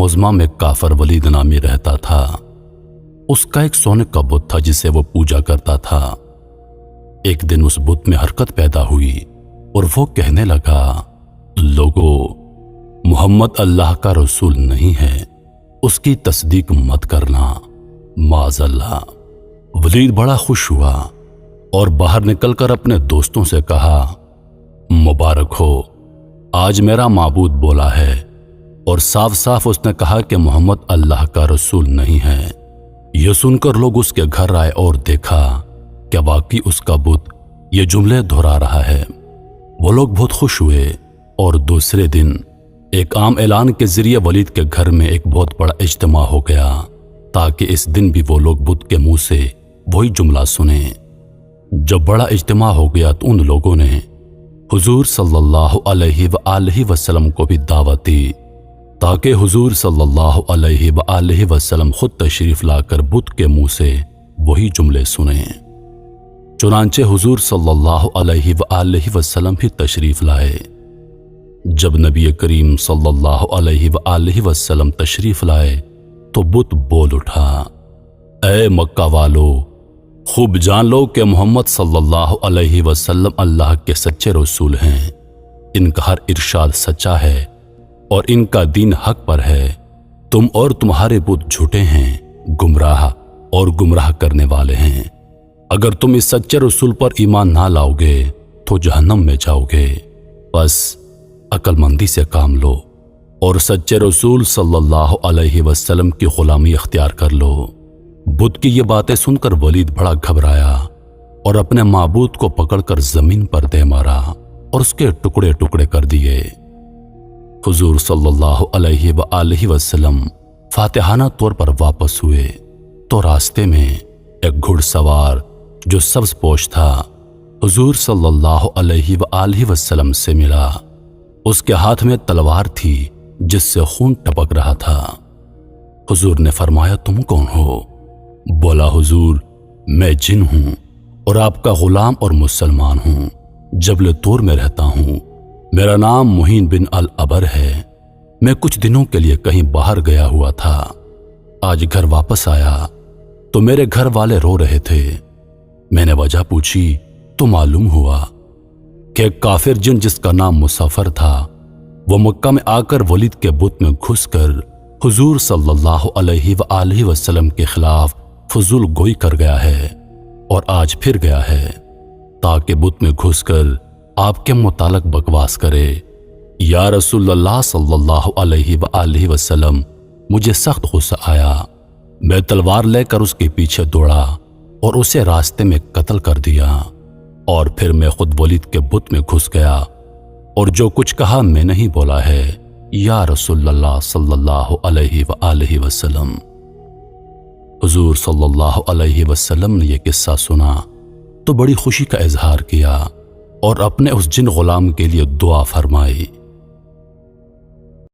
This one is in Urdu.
موزمہ میں کافر ولید نامی رہتا تھا۔ اس کا ایک سونے کا بت تھا جسے وہ پوجا کرتا تھا۔ ایک دن اس بت میں حرکت پیدا ہوئی اور وہ کہنے لگا، لوگو، محمد اللہ کا رسول نہیں ہے، اس کی تصدیق مت کرنا، معاذ اللہ۔ ولید بڑا خوش ہوا اور باہر نکل کر اپنے دوستوں سے کہا، مبارک ہو، آج میرا معبود بولا ہے اور صاف صاف اس نے کہا کہ محمد اللہ کا رسول نہیں ہے۔ یہ سن کر لوگ اس کے گھر آئے اور دیکھا کہ واقعی اس کا بت یہ جملے دہرا رہا ہے۔ وہ لوگ بہت خوش ہوئے اور دوسرے دن ایک عام اعلان کے ذریعے ولید کے گھر میں ایک بہت بڑا اجتماع ہو گیا تاکہ اس دن بھی وہ لوگ بت کے منہ سے وہی جملہ سنیں۔ جب بڑا اجتماع ہو گیا تو ان لوگوں نے حضور صلی اللہ علیہ وآلہ وسلم کو بھی دعوت دی تاکہ حضور صلی اللہ علیہ وآلہ وسلم خود تشریف لا کر بت کے منہ سے وہی جملے سنیں۔ چنانچہ حضور صلی اللہ علیہ وآلہ وسلم بھی تشریف لائے۔ جب نبی کریم صلی اللہ علیہ وآلہ وسلم تشریف لائے تو بت بول اٹھا، اے مکہ والو، خوب جان لو کہ محمد صلی اللہ علیہ وسلم اللہ کے سچے رسول ہیں۔ ان کا ہر ارشاد سچا ہے اور ان کا دین حق پر ہے۔ تم اور تمہارے بت جھوٹے ہیں، گمراہ اور گمراہ کرنے والے ہیں۔ اگر تم اس سچے رسول پر ایمان نہ لاؤ گے تو جہنم میں جاؤ گے۔ بس عقل مندی سے کام لو اور سچے رسول صلی اللہ علیہ وسلم کی غلامی اختیار کر لو۔ بت کی یہ باتیں سن کر ولید بڑا گھبرایا اور اپنے معبود کو پکڑ کر زمین پر دے مارا اور اس کے ٹکڑے ٹکڑے کر دیے۔ حضور صلی اللہ علیہ وآلہ وسلم فاتحانہ طور پر واپس ہوئے تو راستے میں ایک گھڑ سوار جو سبز پوش تھا حضور صلی اللہ علیہ وآلہ وسلم سے ملا۔ اس کے ہاتھ میں تلوار تھی جس سے خون ٹپک رہا تھا۔ حضور نے فرمایا، تم کون ہو؟ بولا، حضور، میں جن ہوں اور آپ کا غلام اور مسلمان ہوں، جبل طور میں رہتا ہوں۔ میرا نام مہین بن العبر ہے۔ میں کچھ دنوں کے لیے کہیں باہر گیا ہوا تھا۔ آج گھر واپس آیا تو میرے گھر والے رو رہے تھے۔ میں نے وجہ پوچھی تو معلوم ہوا کہ ایک کافر جن جس کا نام مسافر تھا وہ مکہ میں آ کر ولید کے بت میں گھس کر حضور صلی اللہ علیہ وآلہ وسلم کے خلاف فضول گوئی کر گیا ہے اور آج پھر گیا ہے تاکہ بت میں گھس کر آپ کے متعلق بکواس کرے۔ یا رسول اللہ صلی اللہ علیہ وآلہ وسلم، مجھے سخت غصہ آیا۔ میں تلوار لے کر اس کے پیچھے دوڑا اور اسے راستے میں قتل کر دیا، اور پھر میں خود ولید کے بت میں گھس گیا اور جو کچھ کہا میں نہیں بولا ہے، یا رسول اللہ صلی اللہ علیہ وآلہ وسلم۔ حضور صلی اللہ علیہ وسلم نے یہ قصہ سنا تو بڑی خوشی کا اظہار کیا اور اپنے اس جن غلام کے لیے دعا فرمائی۔